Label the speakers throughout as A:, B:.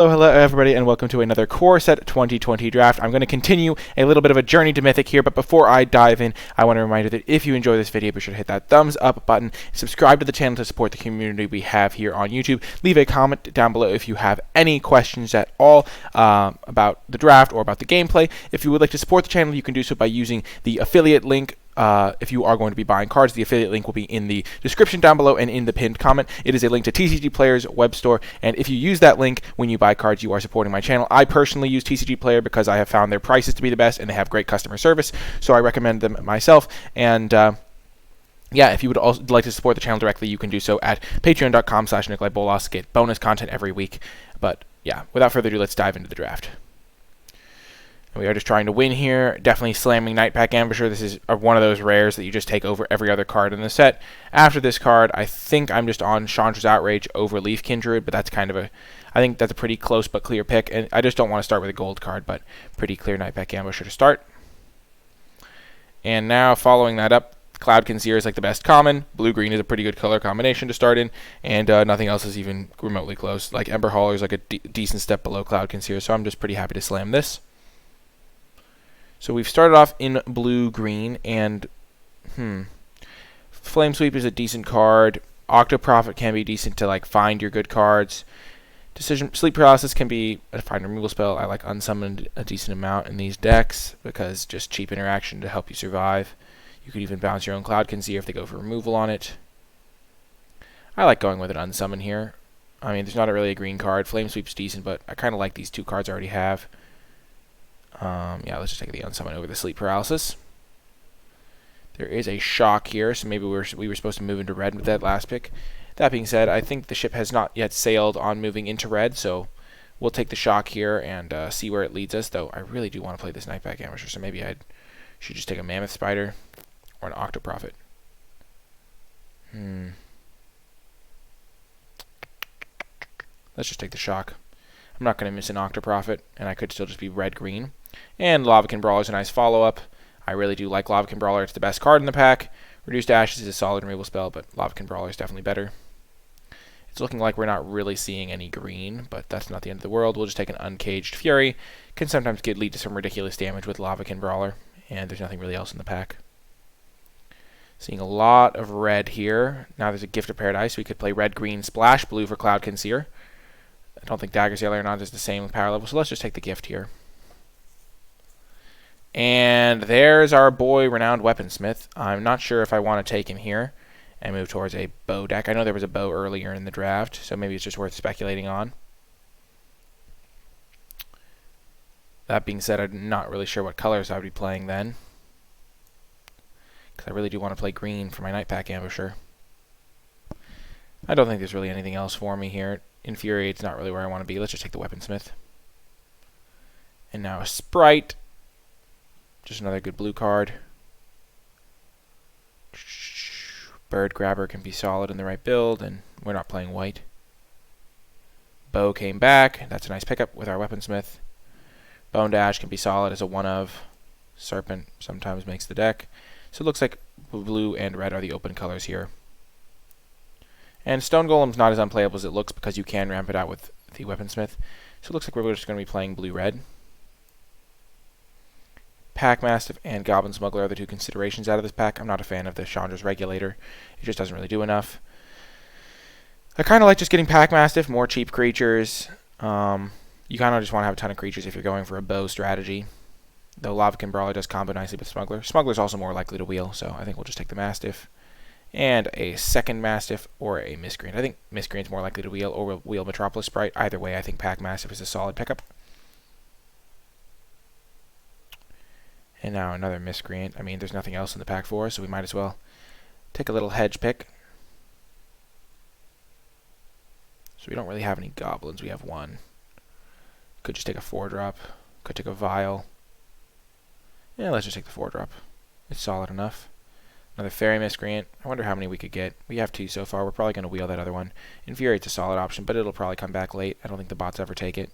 A: Hello everybody, and welcome to another Core Set 2020 draft. I'm going to continue a little bit of a journey to Mythic here, but before I dive in, I want to remind you that if you enjoy this video, be sure to hit that thumbs up button, subscribe to the channel to support the community we have here on YouTube, leave a comment down below if you have any questions at all about the draft or about the gameplay. If you would like to support the channel, you can do so by using the affiliate link. If you are going to be buying cards, the affiliate link will be in the description down below and in the pinned comment. It is a link to TCG Player's web store, and if you use that link when you buy cards, you are supporting my channel. I personally use TCG Player because I have found their prices to be the best, and they have great customer service, so I recommend them myself. And yeah, if you would also like to support the channel directly, you can do so at patreon.com/NicolaiBolas. Get bonus content every week. But yeah, without further ado, let's dive into the draft. We are just trying to win here. Definitely slamming Nightpack Ambusher. This is one of those rares that you just take over every other card in the set. After this card, I think I'm just on Chandra's Outrage over Leaf Kindred, but that's kind of I think that's a pretty close but clear pick. And I just don't want to start with a gold card, but pretty clear Nightpack Ambusher to start. And now, following that up, Cloud Conceer is like the best common. Blue-green is a pretty good color combination to start in, and nothing else is even remotely close. Like Ember Hauler is like a decent step below Cloud Conceer, so I'm just pretty happy to slam this. So we've started off in blue-green, and Flame Sweep is a decent card. Octo Prophet can be decent to like find your good cards. Sleep Paralysis can be a fine removal spell. I like Unsummoned a decent amount in these decks because just cheap interaction to help you survive. You could even bounce your own Cloud Conceer if they go for removal on it. I like going with an Unsummon here. I mean, there's not really a green card. Flame Sweep's decent, but I kind of like these two cards I already have. Yeah, let's just take the Unsummon over the Sleep Paralysis. There is a Shock here, so maybe we were supposed to move into red with that last pick. That being said, I think the ship has not yet sailed on moving into red, so we'll take the Shock here and see where it leads us, though I really do want to play this Nightpack Ambusher, so maybe I should just take a Mammoth Spider or an Octo Prophet. Let's just take the Shock. I'm not going to miss an Octo Prophet, and I could still just be red-green. And Lavacan Brawler is a nice follow-up. I really do like Lavacan Brawler. It's the best card in the pack. Reduced Ashes is a solid removal spell, but Lavacan Brawler is definitely better. It's looking like we're not really seeing any green, but that's not the end of the world. We'll just take an Uncaged Fury. Can sometimes lead to some ridiculous damage with Lavacan Brawler, and there's nothing really else in the pack. Seeing a lot of red here. Now there's a Gift of Paradise. We could play red-green Splash Blue for Cloud Conceer. I don't think Dagger's Aileron is the same power level, so let's just take the gift here. And there's our boy, Renowned Weaponsmith. I'm not sure if I want to take him here and move towards a bow deck. I know there was a bow earlier in the draft, so maybe it's just worth speculating on. That being said, I'm not really sure what colors I would be playing then, because I really do want to play green for my Nightpack Ambusher. I don't think there's really anything else for me here. Infuriate's not really where I want to be. Let's just take the Weaponsmith. And now a Sprite. Just another good blue card. Bird Grabber can be solid in the right build, and we're not playing white. Bow came back. That's a nice pickup with our Weaponsmith. Bone Dash can be solid as a one-of. Serpent sometimes makes the deck. So it looks like blue and red are the open colors here. And Stone Golem's not as unplayable as it looks because you can ramp it out with the Weaponsmith. So it looks like we're just going to be playing blue-red. Pack Mastiff and Goblin Smuggler are the two considerations out of this pack. I'm not a fan of the Chandra's Regulator. It just doesn't really do enough. I kind of like just getting Pack Mastiff, more cheap creatures. You kind of just want to have a ton of creatures if you're going for a bow strategy. Though Lavacan Brawler does combo nicely with Smuggler. Smuggler's also more likely to wheel, so I think we'll just take the Mastiff. And a second Mastiff or a Miscreant. I think Miscreant's more likely to wheel or wheel Metropolis Sprite. Either way, I think Pack Mastiff is a solid pickup. And now another Miscreant. I mean, there's nothing else in the pack for us, so we might as well take a little hedge pick. So we don't really have any Goblins. We have one. Could just take a 4-drop. Could take a Vial. Yeah, let's just take the 4-drop. It's solid enough. Another Fairy Miscreant. I wonder how many we could get. We have 2 so far. We're probably going to wheel that other one. Infuriate's a solid option, but it'll probably come back late. I don't think the bots ever take it.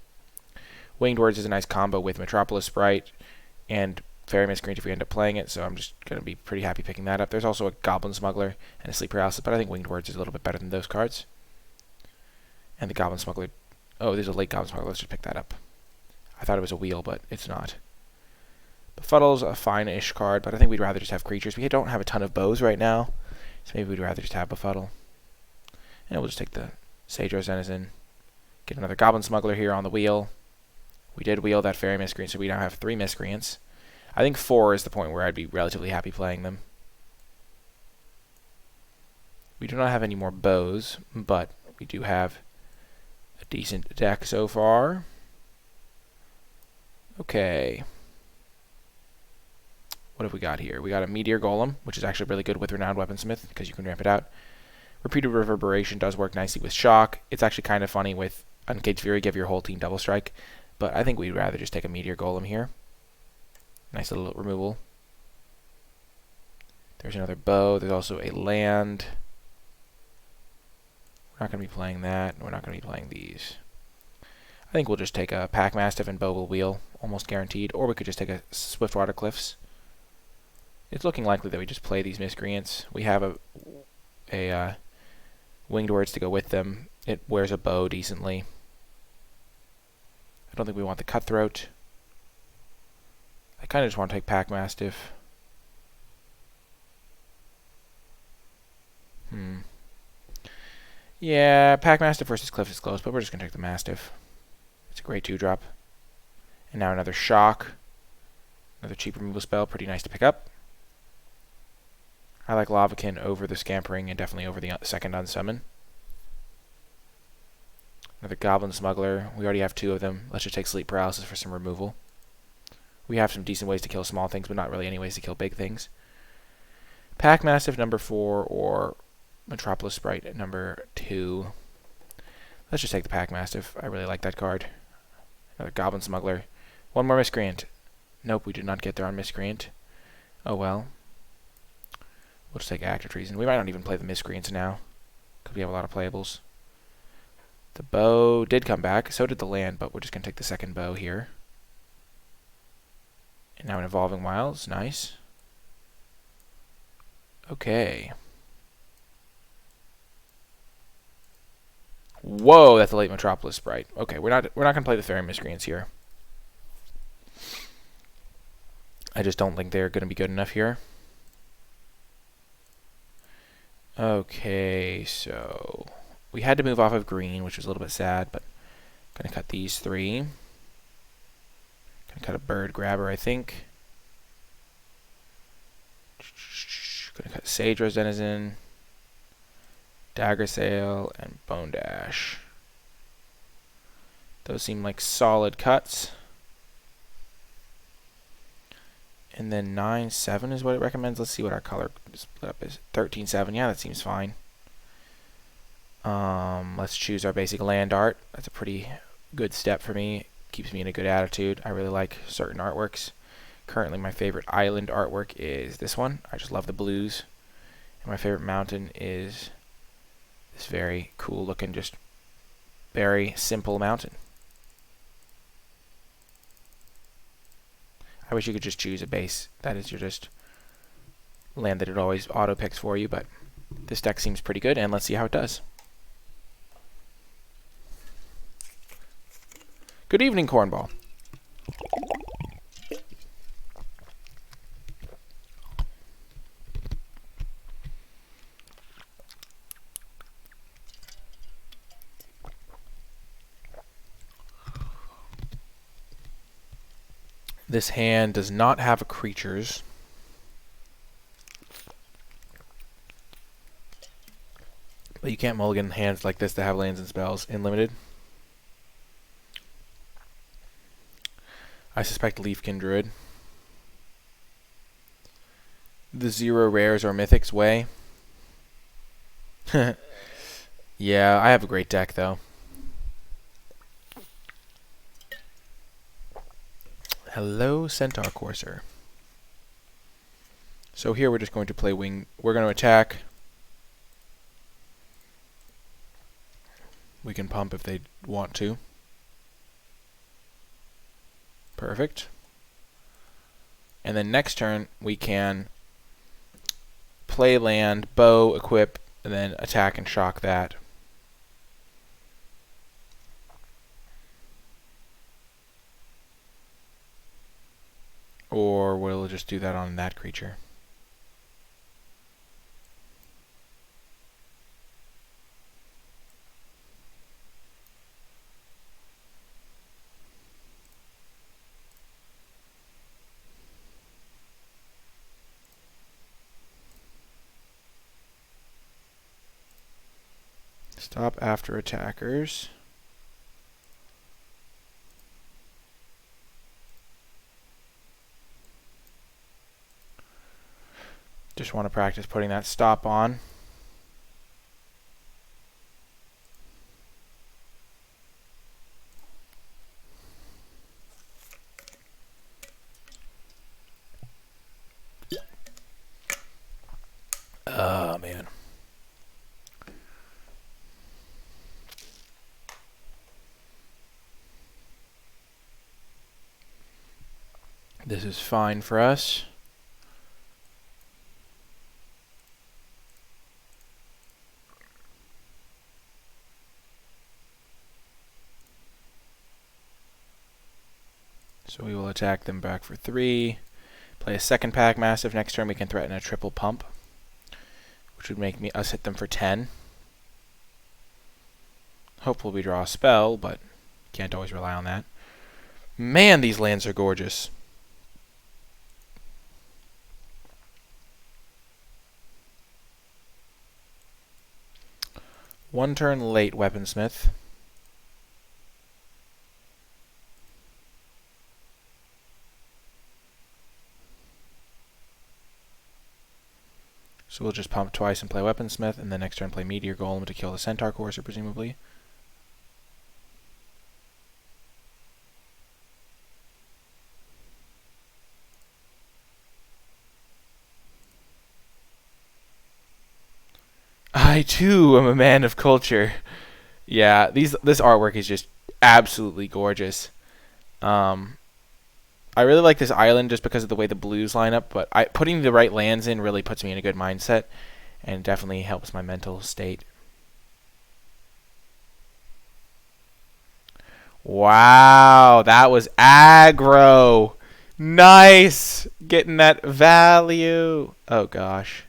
A: Winged Words is a nice combo with Metropolis Sprite and Fairy Miscreant if we end up playing it, so I'm just going to be pretty happy picking that up. There's also a Goblin Smuggler and a Sleep Paralysis, but I think Winged Words is a little bit better than those cards. And the Goblin Smuggler Oh, there's a late Goblin Smuggler. Let's just pick that up. I thought it was a wheel, but it's not. Befuddle's a fine-ish card, but I think we'd rather just have creatures. We don't have a ton of bows right now, so maybe we'd rather just have Befuddle. And we'll just take the Sage Rose Denizen. Get another Goblin Smuggler here on the wheel. We did wheel that Fairy Miscreant, so we now have 3 Miscreants. I think 4 is the point where I'd be relatively happy playing them. We do not have any more bows, but we do have a decent deck so far. Okay. What have we got here? We got a Meteor Golem, which is actually really good with Renowned Weaponsmith, because you can ramp it out. Repeated Reverberation does work nicely with Shock. It's actually kind of funny with Uncaged Fury, give your whole team double strike. But I think we'd rather just take a Meteor Golem here. Nice little removal. There's another bow. There's also a land. We're not going to be playing that. We're not going to be playing these. I think we'll just take a Packmastiff and Bow will wheel, almost guaranteed. Or we could just take a Swiftwater Cliffs. It's looking likely that we just play these Miscreants. We have a Winged Words to go with them. It wears a bow decently. I don't think we want the Cutthroat. I kind of just want to take Packmastiff. Yeah, Packmastiff versus Cliff is close, but we're just going to take the Mastiff. It's a great 2-drop. And now another Shock. Another cheap removal spell, pretty nice to pick up. I like Lavakin over the Scampering and definitely over the second Unsummon. Another Goblin Smuggler. We already have 2 of them. Let's just take Sleep Paralysis for some removal. We have some decent ways to kill small things, but not really any ways to kill big things. Packmastiff number 4 or Metropolis Sprite at number 2. Let's just take the Packmastiff. I really like that card. Another Goblin Smuggler. 1 more Miscreant. Nope, we did not get there on Miscreant. Oh well. We'll just take Act of Treason. We might not even play the Miscreants now, because we have a lot of playables. The bow did come back, so did the land, but we're just going to take the second bow here. And now an Evolving Wilds. Nice. Okay. Whoa, that's a late Metropolis Sprite. Okay, we're not going to play the Fairy Miscreants here. I just don't think they're going to be good enough here. Okay, so we had to move off of green, which was a little bit sad, but I'm going to cut these 3. Going to cut a Bird Grabber, I think. Going to cut Sage Rose Denizen, Dagger Sail, and Bone Dash. Those seem like solid cuts. And then 9-7 is what it recommends. Let's see what our color split up is. 13-7. Yeah, that seems fine. Let's choose our basic land art. That's a pretty good step for me. Keeps me in a good attitude. I really like certain artworks. Currently, my favorite island artwork is this one. I just love the blues. And my favorite mountain is this very cool looking, just very simple mountain. I wish you could just choose a base. That is your just land that it always auto picks for you, but this deck seems pretty good, and let's see how it does. Good evening, Cornball. This hand does not have creatures. But you can't mulligan hands like this that have lands and spells in limited. I suspect Leafkin Druid. The 0 rares or mythics way. Yeah, I have a great deck though. Hello, Centaur Courser. So here we're just going to play wing. We're going to attack. We can pump if they want to. Perfect. And then next turn we can play land, bow, equip, and then attack and shock that. Or we'll just do that on that creature. Stop after attackers. Just want to practice putting that stop on. Oh, man. This is fine for us. So we will attack them back for 3. Play a second Pack Massive. Next turn we can threaten a triple pump, which would make us hit them for 10. Hopefully we draw a spell, but can't always rely on that. Man, these lands are gorgeous. One turn late, Weaponsmith. So we'll just pump twice and play Weaponsmith, and then next turn play Meteor Golem to kill the Centaur Courser, presumably. I too am a man of culture. Yeah, this artwork is just absolutely gorgeous. I really like this island just because of the way the blues line up, but putting the right lands in really puts me in a good mindset and definitely helps my mental state. Wow, that was aggro. Nice. Getting that value. Oh, gosh.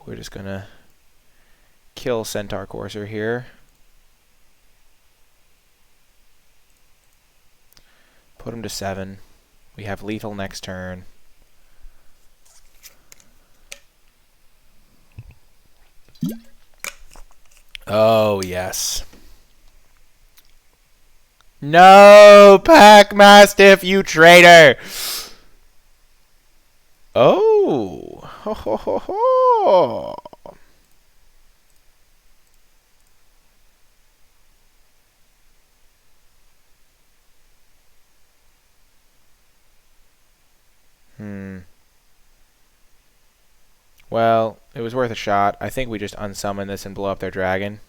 A: We're just going to kill Centaur Courser here. Put him to 7. We have lethal next turn. Oh, yes. No, Pack Mastiff, you traitor! Oh. Ho, ho, ho, ho. Well, it was worth a shot. I think we just unsummon this and blow up their dragon.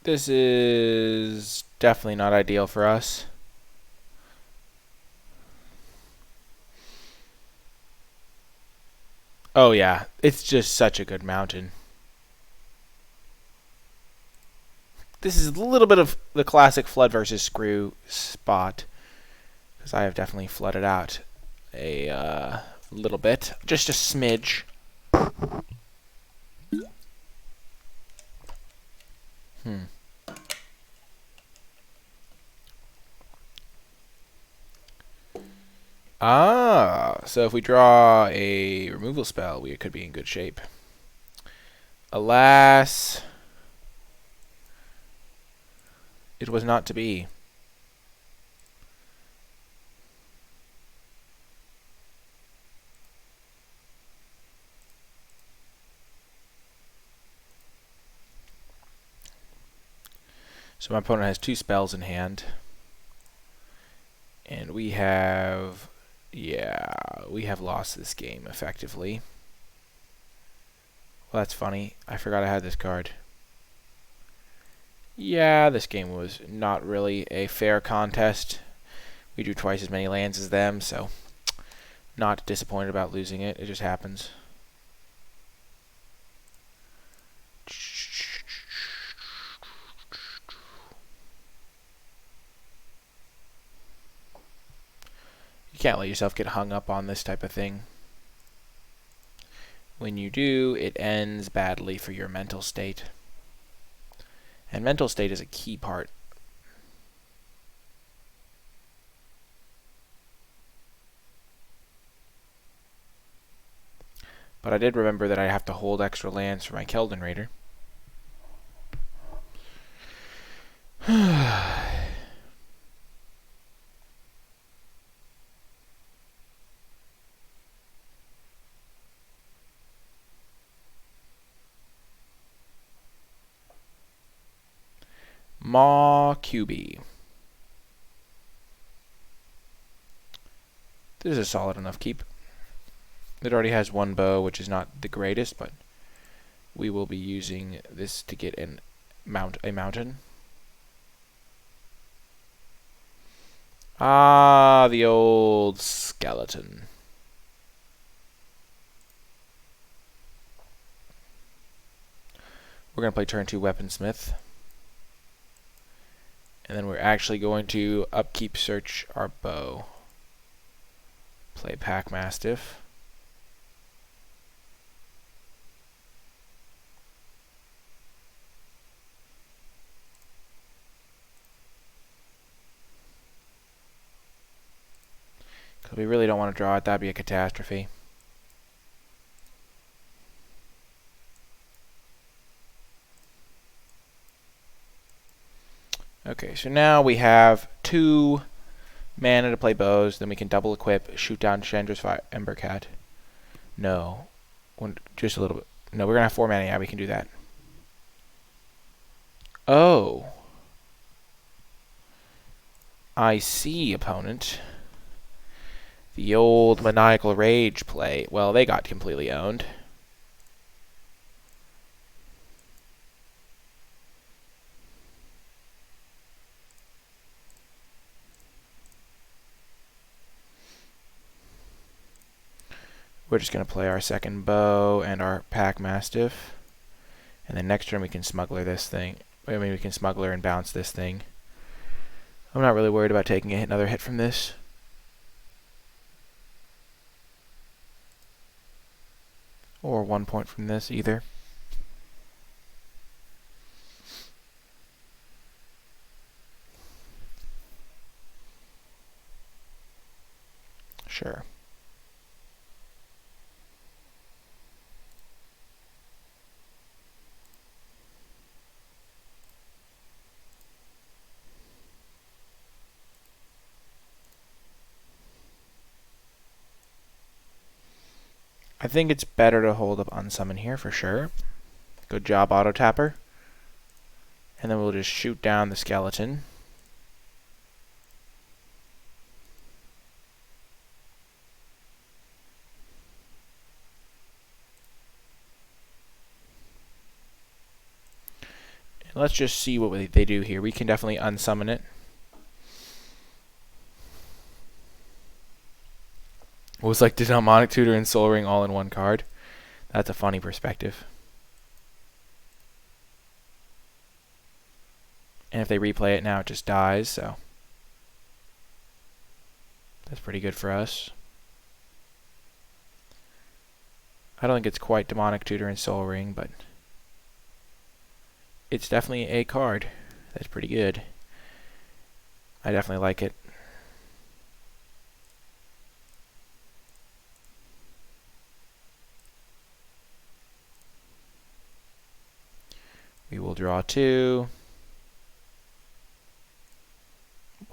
A: This is definitely not ideal for us. Oh yeah, it's just such a good mountain. This is a little bit of the classic flood versus screw spot, because I have definitely flooded out a little bit, just a smidge. So if we draw a removal spell, we could be in good shape. Alas, it was not to be. So my opponent has 2 spells in hand. And we have... yeah, we have lost this game, effectively. Well, that's funny. I forgot I had this card. Yeah, this game was not really a fair contest. We drew twice as many lands as them, so not disappointed about losing it. It just happens. You can't let yourself get hung up on this type of thing. When you do, it ends badly for your mental state. And mental state is a key part. But I did remember that I have to hold extra lands for my Keldon Raider. Maw QB. This is a solid enough keep. It already has 1 bow, which is not the greatest, but we will be using this to get a mountain. Ah, the old skeleton. We're going to play turn 2 Weaponsmith. And then we're actually going to upkeep search our bow. Play Pack Mastiff. Because we really don't want to draw it. That'd be a catastrophe. Okay, so now we have 2 mana to play bows. Then we can double equip, shoot down Chandra's Embercat. No. Just a little bit. No, we're going to have 4 mana. Yeah, we can do that. Oh. I see, opponent. The old Maniacal Rage play. Well, they got completely owned. We're just going to play our second bow and our Pack Mastiff. And then next turn we can smuggler this thing. I mean, we can smuggler and bounce this thing. I'm not really worried about taking another hit from this. Or 1 point from this either. Sure. I think it's better to hold up Unsummon here for sure. Good job, Auto Tapper. And then we'll just shoot down the skeleton. And let's just see what they do here. We can definitely unsummon it. It was like Demonic Tutor and Soul Ring all in one card. That's a funny perspective. And if they replay it now, it just dies, so that's pretty good for us. I don't think it's quite Demonic Tutor and Soul Ring, but it's definitely a card. That's pretty good. I definitely like it. We will draw 2.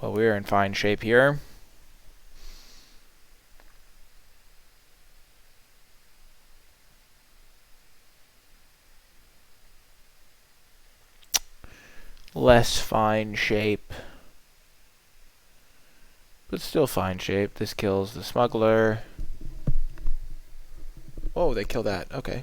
A: Well, we're in fine shape here. less fine shape. But still fine shape. This kills the smuggler. Oh, they kill that. Okay.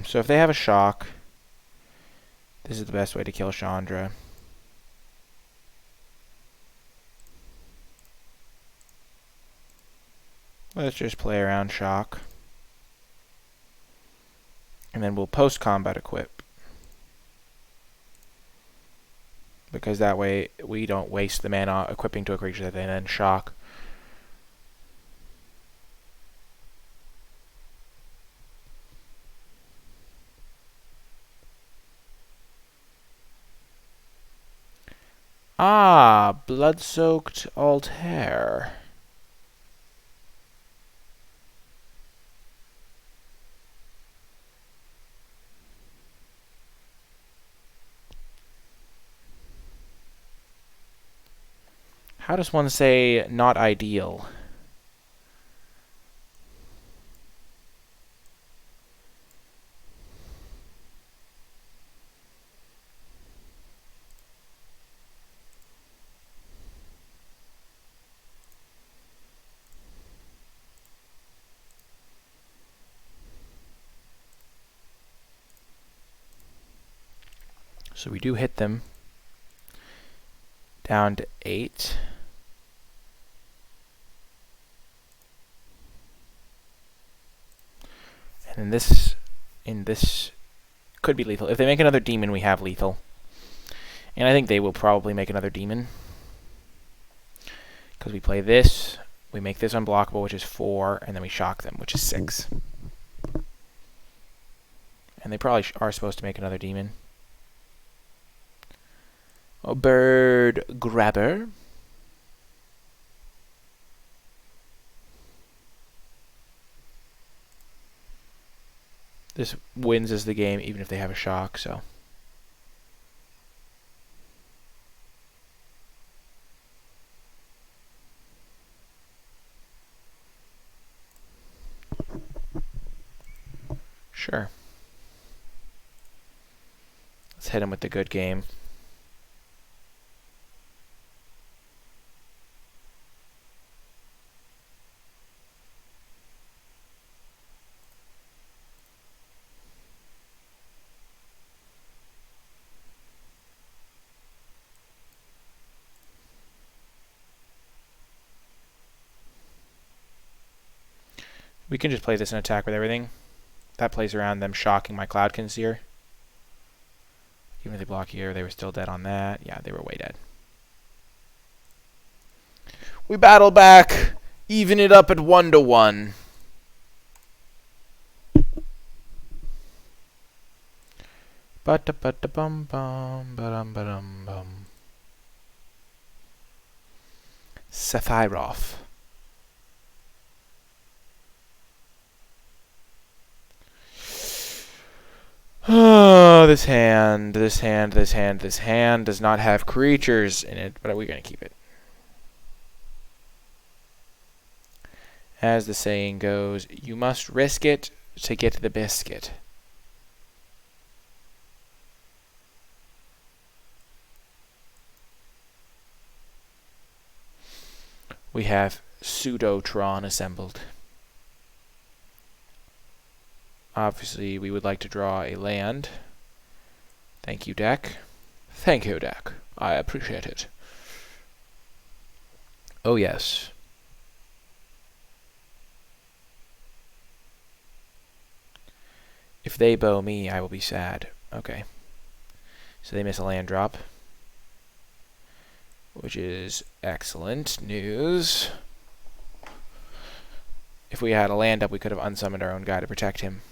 A: So if they have a shock, this is the best way to kill Chandra. Let's just play around shock. And then we'll post-combat equip. Because that way we don't waste the mana equipping to a creature that they then shock. Ah, blood-soaked Altair. How does one say not ideal? So we do hit them. Down to 8. And in this could be lethal. If they make another demon, we have lethal. And I think they will probably make another demon. Because we play this, we make this unblockable, which is 4, and then we shock them, which is 6. And they probably are supposed to make another demon. A bird grabber. This wins us the game, even if they have a shock, so. Sure. Let's hit him with the good game. We can just play this and attack with everything. That plays around them shocking my Cloud Conceer. Even if they block here, they were still dead on that. Yeah, they were way dead. We battle back! Even it up at 1-1. Ba-da-ba-da-bum-bum, Sephiroth. Oh, this hand does not have creatures in it, but we're going to keep it. As the saying goes, you must risk it to get the biscuit. We have Pseudotron assembled. Obviously, we would like to draw a land. Thank you, deck. Thank you, deck. I appreciate it. Oh, yes. If they bow me, I will be sad. Okay. So they miss a land drop, which is excellent news. If we had a land up, we could have unsummoned our own guy to protect him.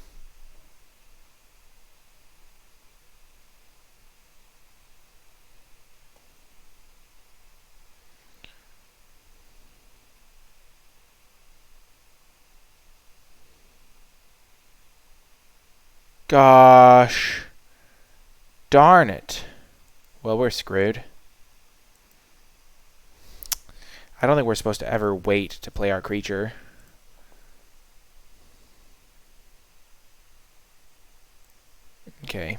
A: Gosh. Darn it. Well, we're screwed. I don't think we're supposed to ever wait to play our creature. Okay.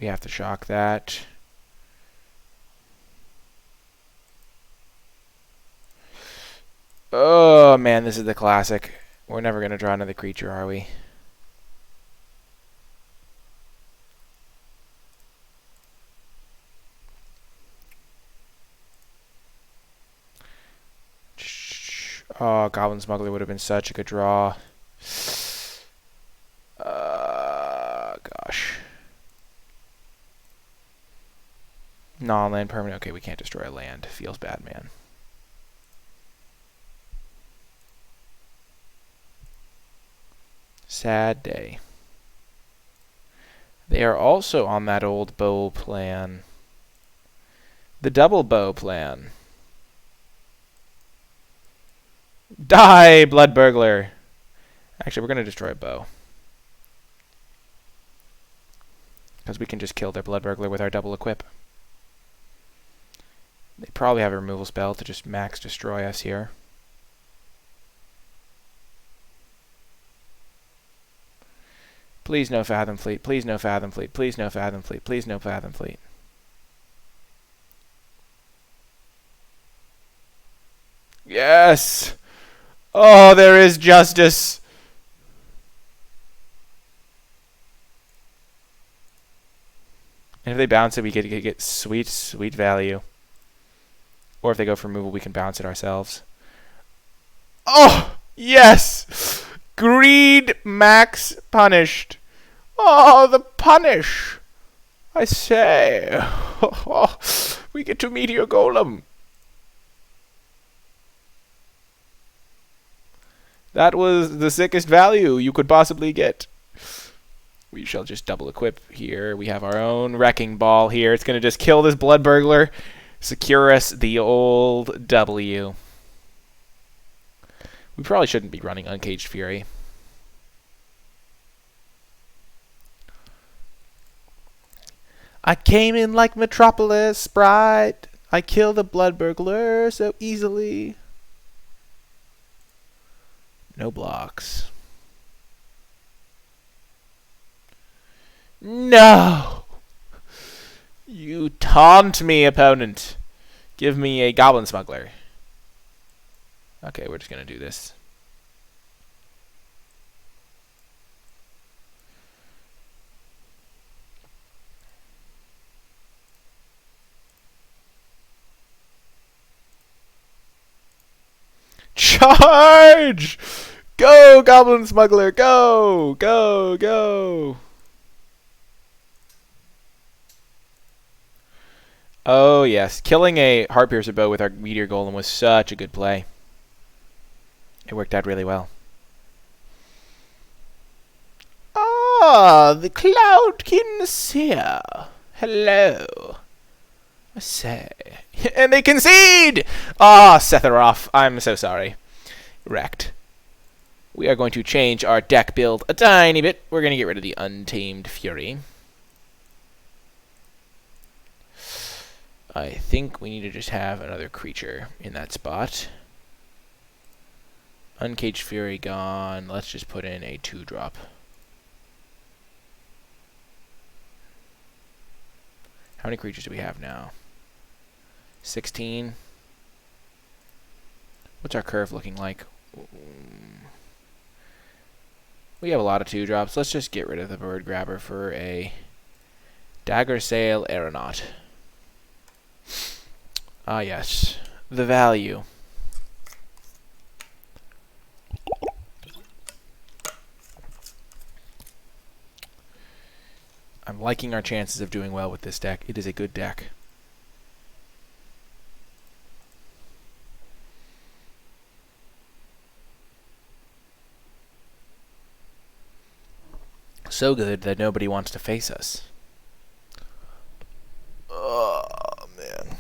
A: We have to shock that. Oh, man, this is the classic. We're never going to draw another creature, are we? Oh, Goblin Smuggler would have been such a good draw. Gosh. Non-land permanent. Okay, we can't destroy a land. Feels bad, man. Sad day. They are also on that old bow plan. The double bow plan. Die, Blood Burglar! Actually, we're going to destroy a bow. Because we can just kill their Blood Burglar with our double equip. They probably have a removal spell to just max destroy us here. Please no Fathom Fleet. Please no Fathom Fleet. Please no Fathom Fleet. Please no Fathom Fleet. Yes! Oh, there is justice! And if they bounce it, we get sweet, sweet value. Or if they go for removal, we can bounce it ourselves. Oh! Yes! Greed max punished. Oh, the punish! I say. We get to Meteor Golem. That was the sickest value you could possibly get. We shall just double equip here. We have our own Wrecking Ball here. It's going to just kill this Blood Burglar. Secure us the old W. We probably shouldn't be running Uncaged Fury. I came in like Metropolis Sprite. I kill the Blood Burglar so easily. No blocks. No! You taunt me, opponent. Give me a Goblin Smuggler. Okay, we're just going to do this. Charge! Go, Goblin Smuggler, go! Go, go! Oh, yes. Killing a Heartpiercer bow with our Meteor Golem was such a good play. It worked out really well. Ah, the Cloudkin's here. Hello. I say. And they concede! Ah, Sephiroth. I'm so sorry. Wrecked. We are going to change our deck build a tiny bit. We're going to get rid of the Untamed Fury. I think we need to just have another creature in that spot. Uncaged Fury gone. Let's just put in a 2-drop. How many creatures do we have now? 16. What's our curve looking like? We have a lot of 2-drops. Let's just get rid of the Bird Grabber for a Dagger Sail Aeronaut. Ah, yes. The value. I'm liking our chances of doing well with this deck. It is a good deck. So good that nobody wants to face us. Oh, man.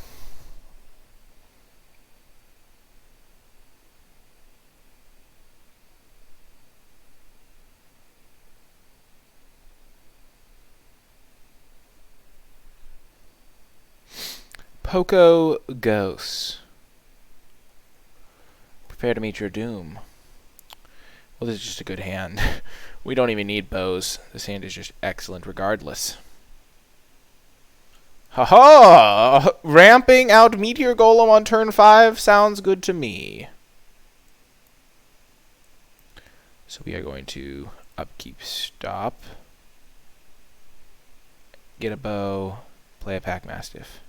A: Poco Ghosts. Prepare to meet your doom. Well, this is just a good hand. We don't even need bows. This hand is just excellent regardless. Ha-ha! Ramping out Meteor Golem on turn 5 sounds good to me. So we are going to upkeep stop. Get a bow. Play a Pack Mastiff.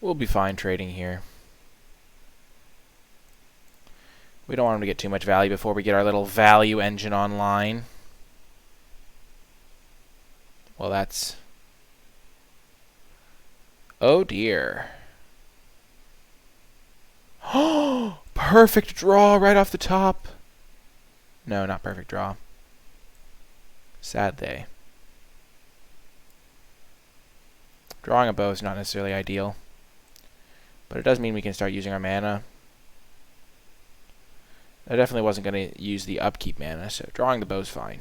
A: We'll be fine trading here. We don't want him to get too much value before we get our little value engine online. Well, that's... Oh, dear. Oh, perfect draw right off the top. No, not perfect draw. Sad day. Drawing a bow is not necessarily ideal. But it does mean we can start using our mana. I definitely wasn't going to use the upkeep mana, so drawing the bow is fine.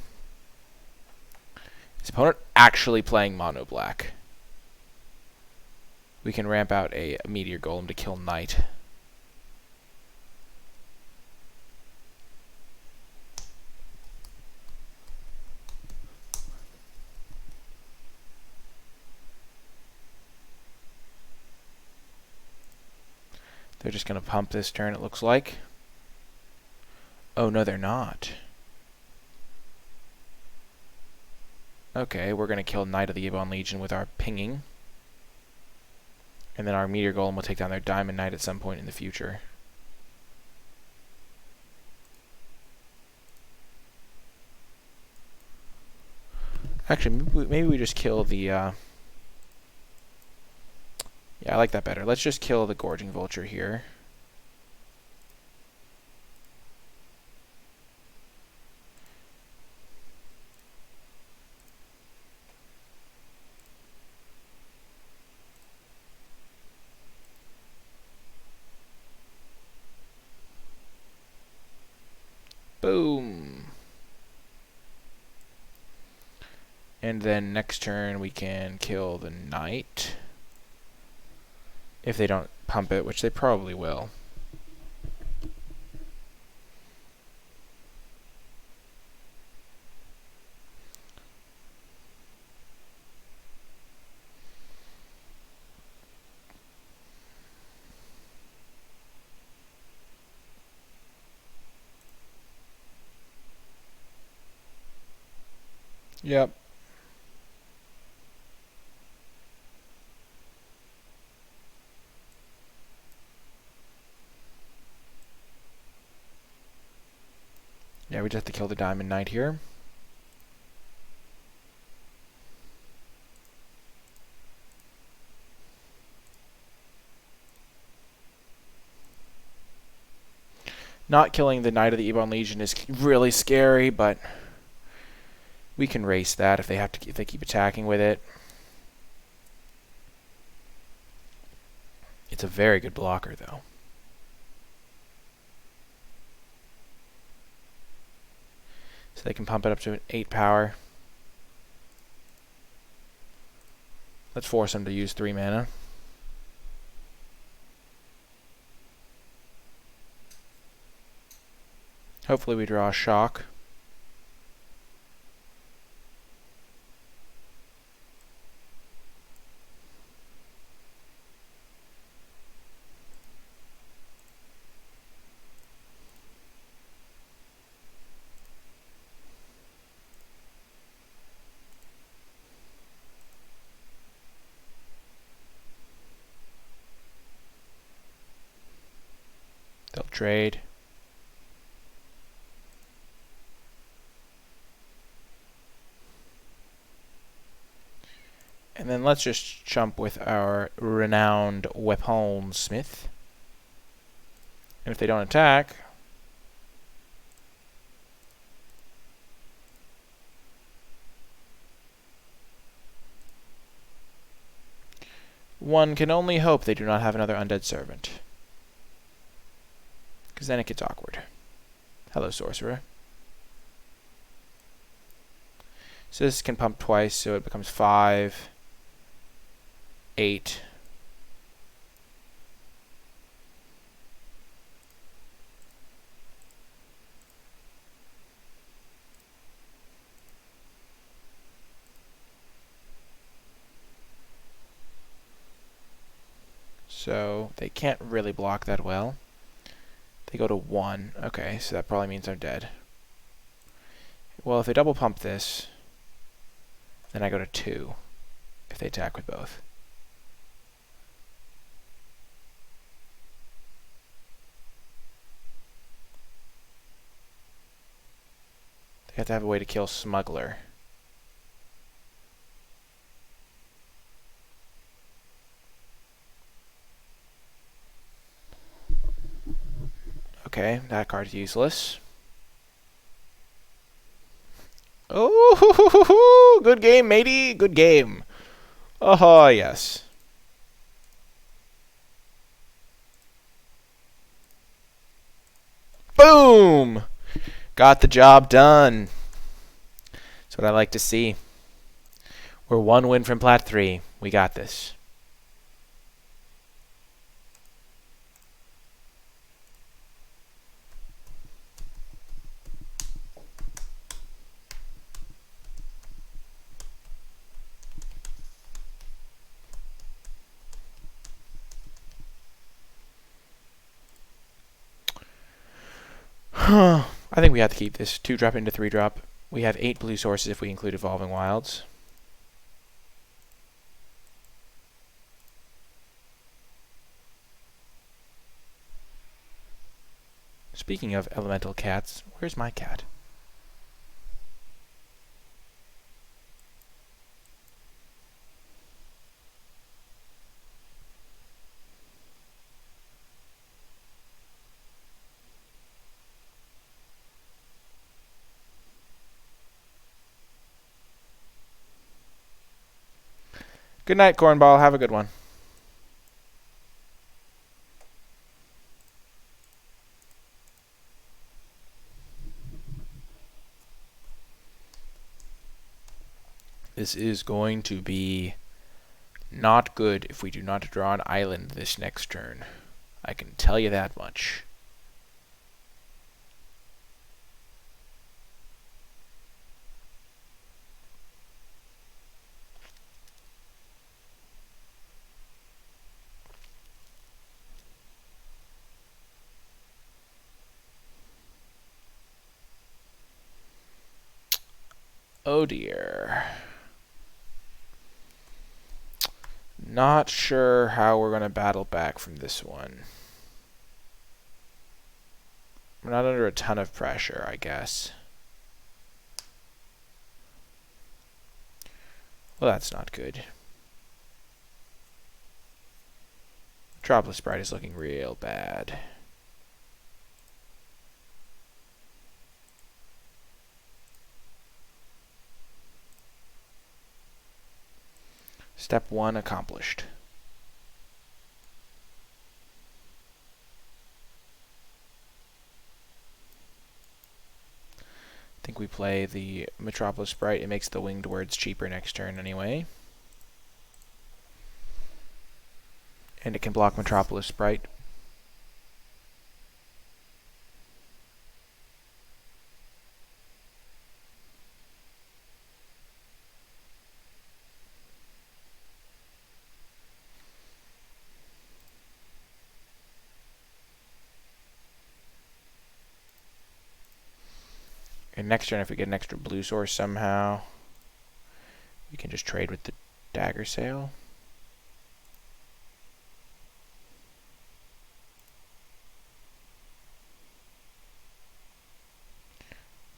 A: His opponent actually playing mono black. We can ramp out a Meteor Golem to kill Knight. They're just going to pump this turn, it looks like. Oh, no, they're not. Okay, we're going to kill Knight of the Ebon Legion with our pinging. And then our Meteor Golem will take down their Diamond Knight at some point in the future. Actually, maybe we just kill the... Yeah, I like that better. Let's just kill the Gorging Vulture here. Boom. And then next turn we can kill the Knight. If they don't pump it, which they probably will. Yep. Yeah, we just have to kill the Diamond Knight here. Not killing the Knight of the Ebon Legion is really scary, but we can race that if they keep attacking with it. It's a very good blocker, though. So they can pump it up to an 8 power. Let's force them to use 3 mana. Hopefully we draw a shock. They'll trade. And then let's just jump with our renowned Weaponsmith. And if they don't attack, One can only hope they do not have another undead servant, because then it gets awkward. Hello, sorcerer. So this can pump twice, so it becomes 5, 8. So they can't really block that well. They go to 1. Okay, so that probably means I'm dead. Well, if they double pump this, then I go to 2 if they attack with both. They have to have a way to kill Smuggler. Okay, that card's useless. Oh, good game, matey. Good game. Oh, yes. Boom! Got the job done. That's what I like to see. We're 1 win from Plat 3. We got this. I think we have to keep this 2-drop into 3-drop. We have 8 blue sources if we include Evolving Wilds. Speaking of elemental cats, where's my cat? Good night, Cornball. Have a good one. This is going to be not good if we do not draw an island this next turn. I can tell you that much. Oh dear. Not sure how we're going to battle back from this one. We're not under a ton of pressure, I guess. Well, that's not good. Metropolis Sprite is looking real bad. Step 1 accomplished. I think we play the Metropolis Sprite. It makes the winged words cheaper next turn anyway. And it can block Metropolis Sprite. And next turn, if we get an extra blue source somehow, we can just trade with the Dagger Sail.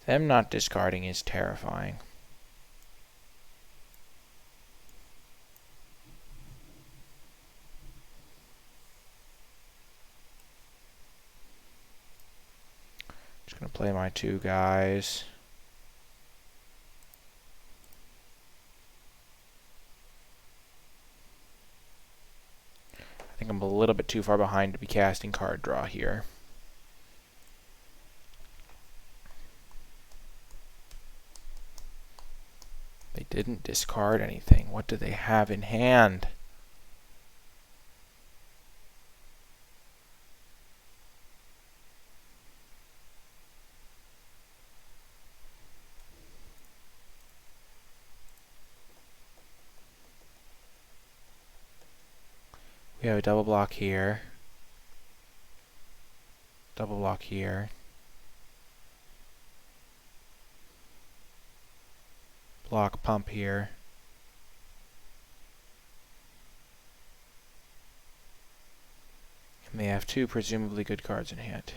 A: Them not discarding is terrifying. Just going to play my 2 guys. think I'm a little bit too far behind to be casting card draw here. They didn't discard anything. What do they have in hand? We have a double block here. Double block here. Block pump here. And they have two presumably good cards in hand.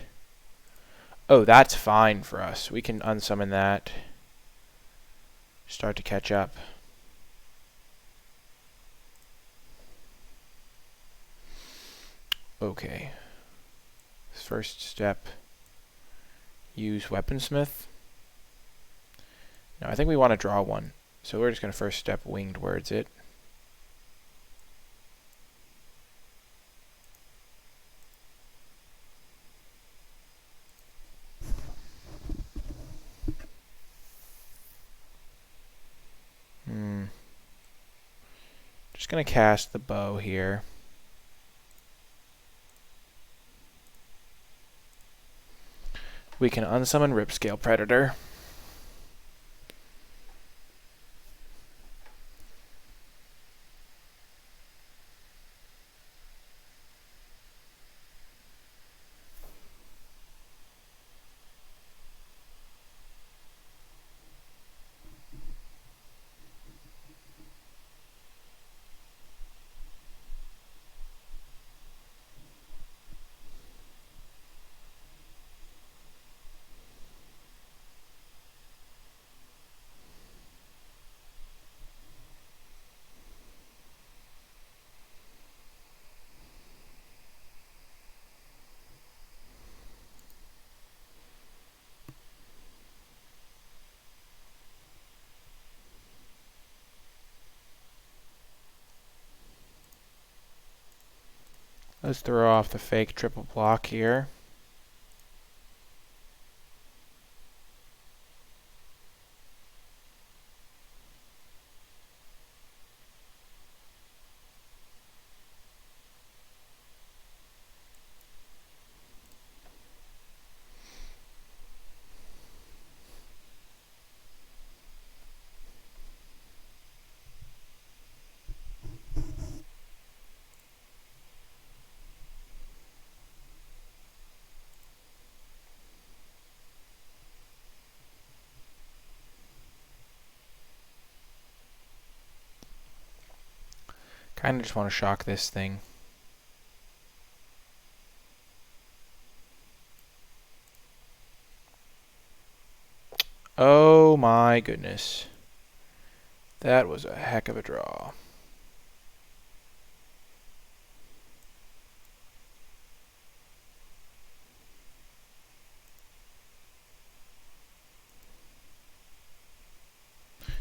A: Oh, that's fine for us. We can unsummon that. Start to catch up. Okay. First step, use Weaponsmith. Now I think we want to draw one, so we're just going to first step Winged Words it. Just going to cast the bow here. We can unsummon Ripscale Predator. Let's throw off the fake triple block here. Kind of just want to shock this thing. Oh my goodness. That was a heck of a draw.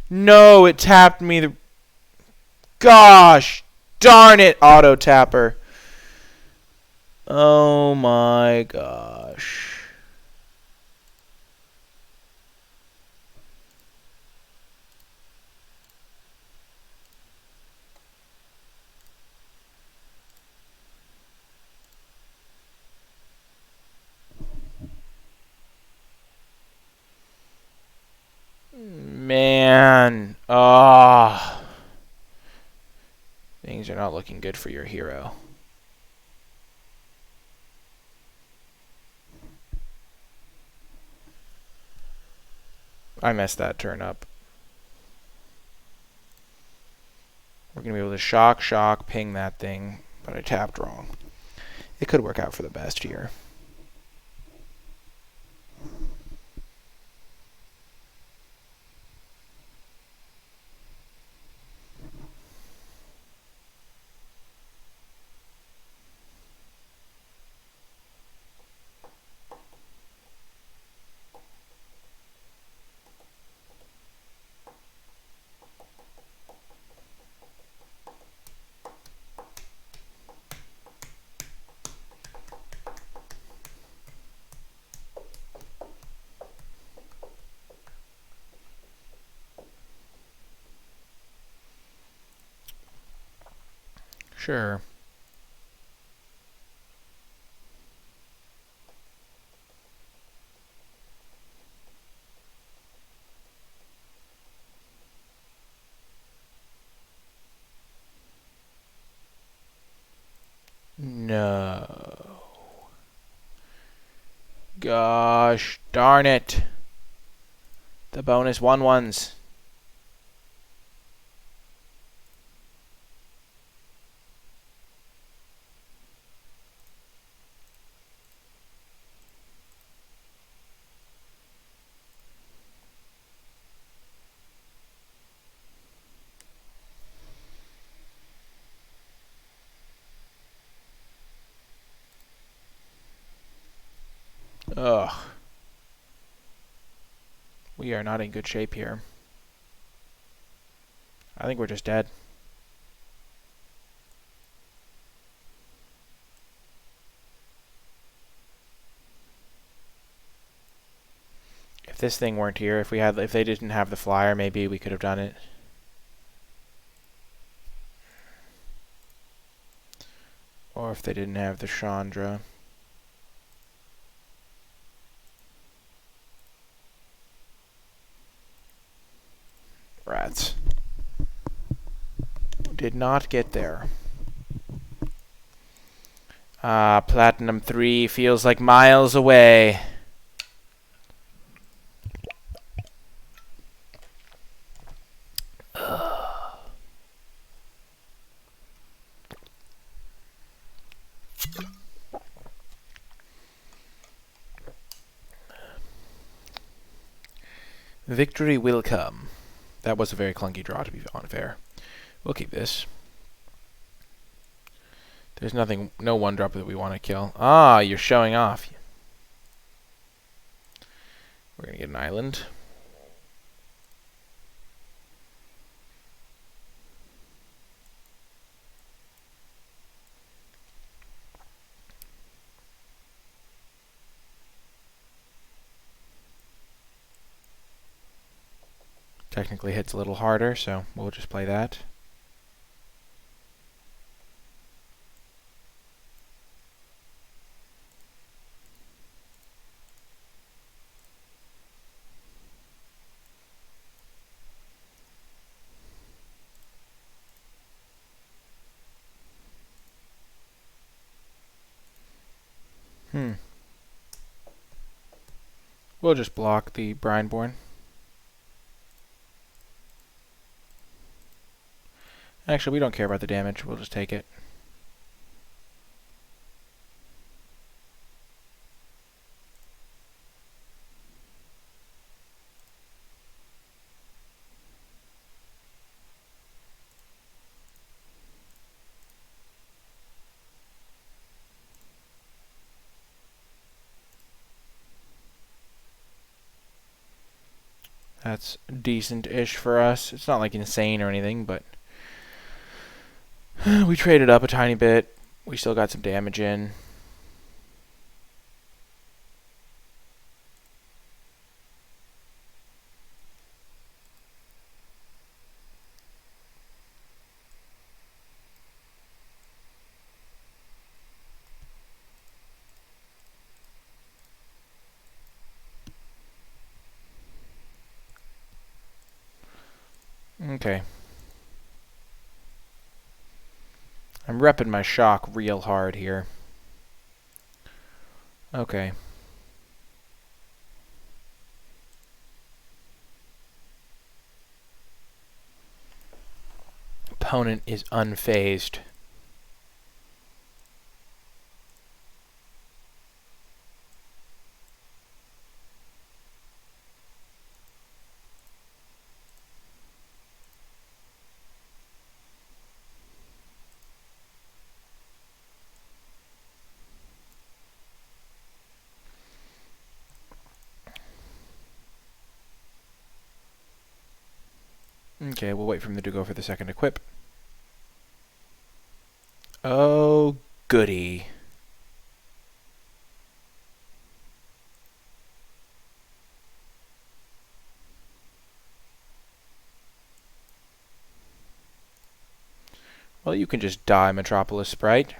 A: No, it tapped me. Gosh darn it, auto tapper. Oh my gosh. Man. Ah. Things are not looking good for your hero. I messed that turn up. We're going to be able to shock, ping that thing, but I tapped wrong. It could work out for the best here. Sure. No. Gosh darn it. The bonus 1/1s. Ugh. We are not in good shape here. I think we're just dead. If this thing weren't here, if they didn't have the flyer, maybe we could have done it. Or if they didn't have the Chandra. Rats. Did not get there. Platinum 3 feels like miles away. Victory will come. That was a very clunky draw, to be unfair. We'll keep this. There's nothing, no one drop that we want to kill. Ah, you're showing off. We're going to get an island. Technically hits a little harder, so we'll just play that. We'll just block the Brineborn. Actually, we don't care about the damage. We'll just take it. That's decent-ish for us. It's not like insane or anything, but we traded up a tiny bit. We still got some damage in. Okay. I'm repping my shock real hard here. Okay. Opponent is unfazed. Okay, we'll wait for him to go for the second equip. Oh, goody. Well, you can just die, Metropolis Sprite.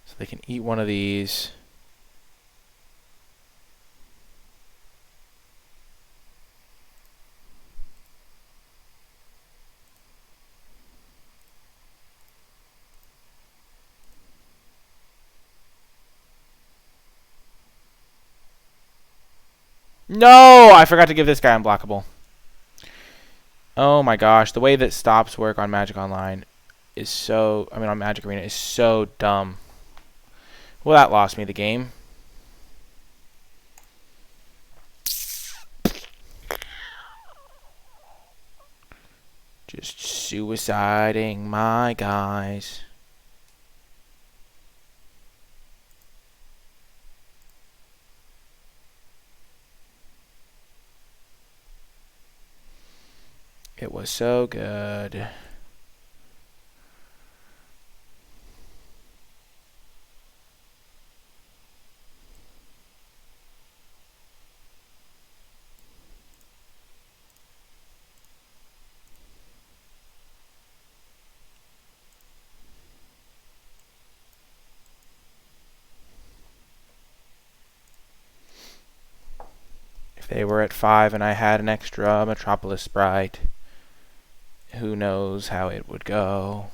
A: So they can eat one of these. No! I forgot to give this guy unblockable. Oh my gosh, the way that stops work on Magic Online is so... I mean, on Magic Arena is so dumb. Well, that lost me the game. Just suiciding my guys. It was so good. If they were at 5 and I had an extra Metropolis Sprite, who knows how it would go.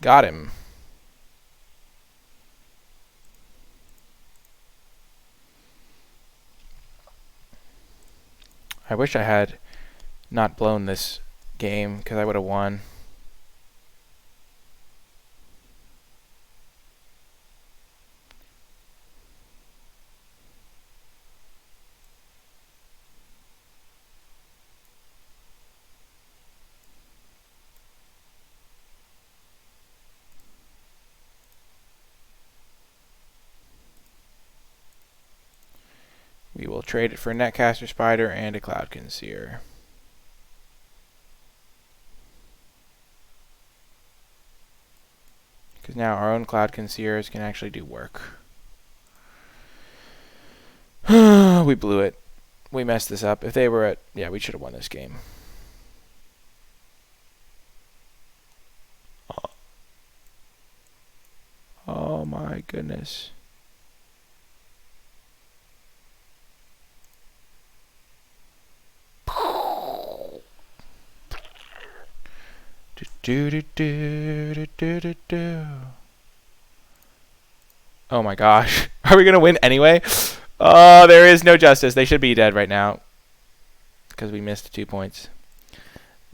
A: Got him. I wish I had not blown this game, because I would have won. We will trade it for a Netcaster Spider and a Cloud Conceer. Because now our own Cloud Conceers can actually do work. We blew it. We messed this up. If they were at... Yeah, we should have won this game. Oh my goodness. Oh my gosh. Are we going to win anyway? Oh, there is no justice. They should be dead right now. Because we missed 2 points.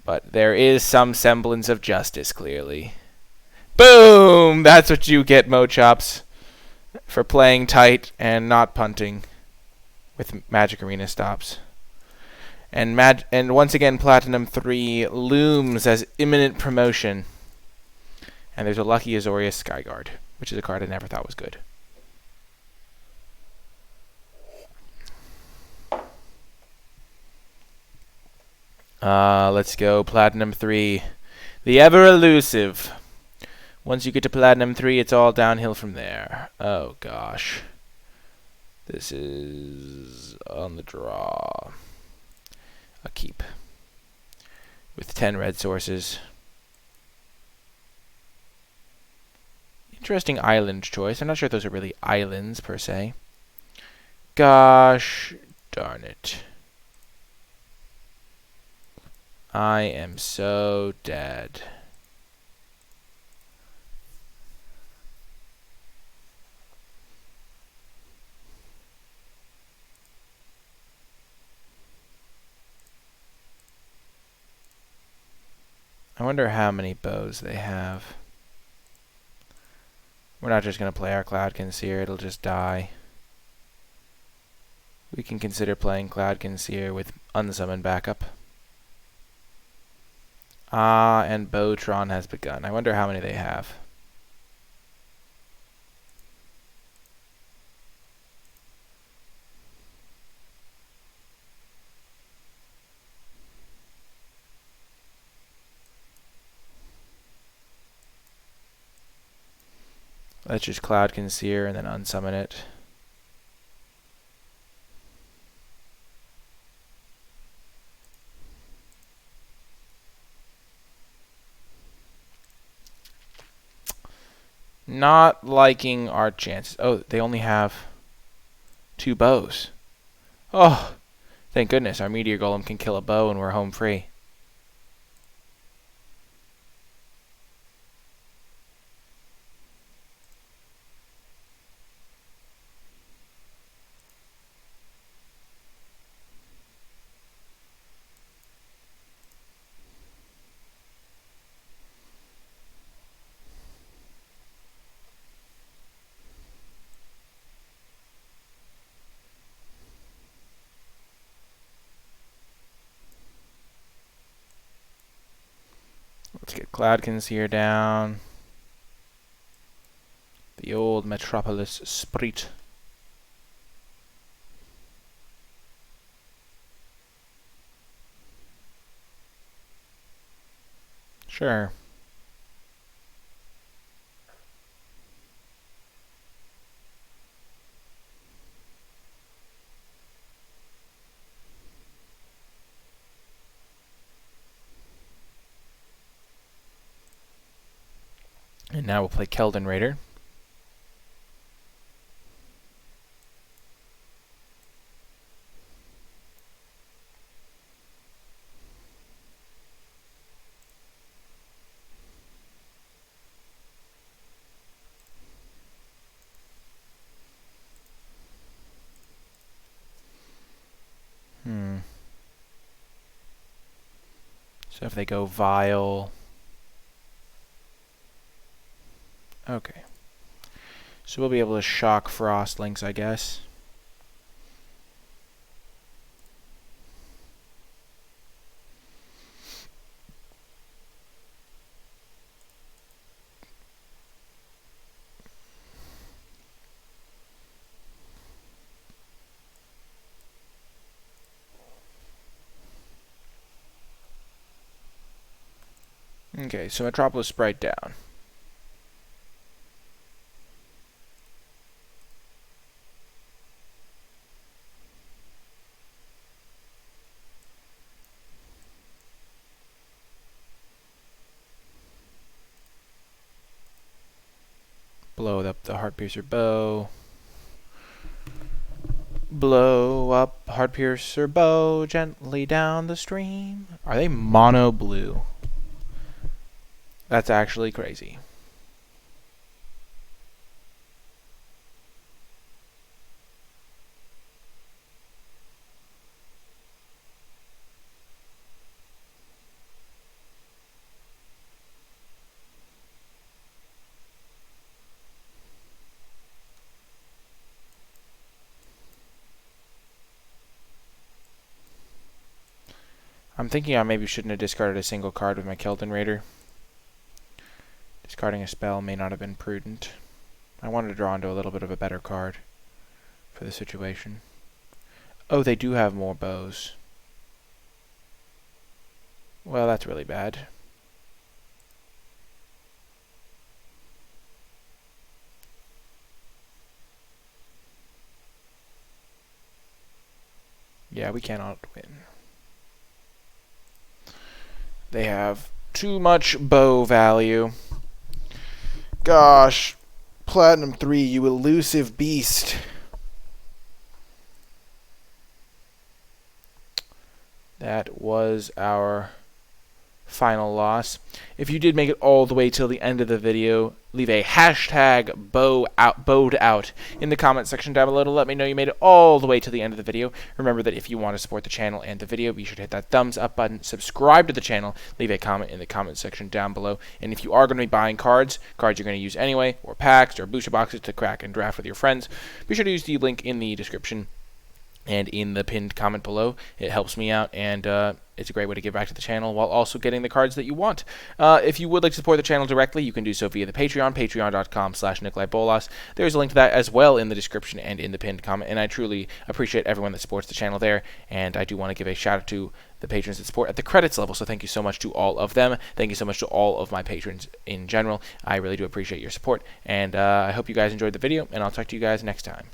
A: But there is some semblance of justice, clearly. Boom! That's what you get, Mochops. For playing tight and not punting. With Magic Arena stops. And once again, Platinum 3 looms as imminent promotion. And there's a lucky Azorius Skyguard, which is a card I never thought was good. Let's go Platinum 3. The ever elusive. Once you get to Platinum 3, it's all downhill from there. Oh gosh. This is on the draw. A keep. With 10 red sources. Interesting island choice. I'm not sure if those are really islands per se. Gosh darn it. I am so dead. I wonder how many bows they have. We're not just going to play our Cloud Conceer, it'll just die. We can consider playing Cloud Conceer with unsummoned backup. Ah, and Bowtron has begun. I wonder how many they have. Let's just Cloud Conceer and then unsummon it. Not liking our chances. Oh, they only have 2 bows. Oh, thank goodness. Our Meteor Golem can kill a bow and we're home free. Let's get Cloud Conceer down. The old Metropolis Sprite. Sure. And now we'll play Keldon Raider. So if they go Vile... Okay. So we'll be able to shock Frostlings, I guess. Okay, so Metropolis Sprite down. Blow up the Heartpiercer bow. Blow up Heartpiercer bow gently down the stream. Are they mono blue? That's actually crazy. I'm thinking I maybe shouldn't have discarded a single card with my Keldon Raider. Discarding a spell may not have been prudent. I wanted to draw into a little bit of a better card for the situation. Oh, they do have more bows. Well, that's really bad. Yeah, we cannot win. They have too much bow value. Gosh, Platinum 3, you elusive beast. That was our final loss. If you did make it all the way till the end of the video, leave a hashtag bowed out in the comment section down below to let me know you made it all the way to the end of the video. Remember that if you want to support the channel and the video, be sure to hit that thumbs up button, subscribe to the channel, leave a comment in the comment section down below. And if you are going to be buying cards you're going to use anyway, or packs or booster boxes to crack and draft with your friends, be sure to use the link in the description and in the pinned comment below. It helps me out, and it's a great way to give back to the channel while also getting the cards that you want. If you would like to support the channel directly, you can do so via the Patreon, patreon.com/NicolaiBolas. There's a link to that as well in the description and in the pinned comment, and I truly appreciate everyone that supports the channel there, and I do want to give a shout out to the patrons that support at the credits level, so thank you so much to all of them. Thank you so much to all of my patrons in general. I really do appreciate your support, and I hope you guys enjoyed the video, and I'll talk to you guys next time.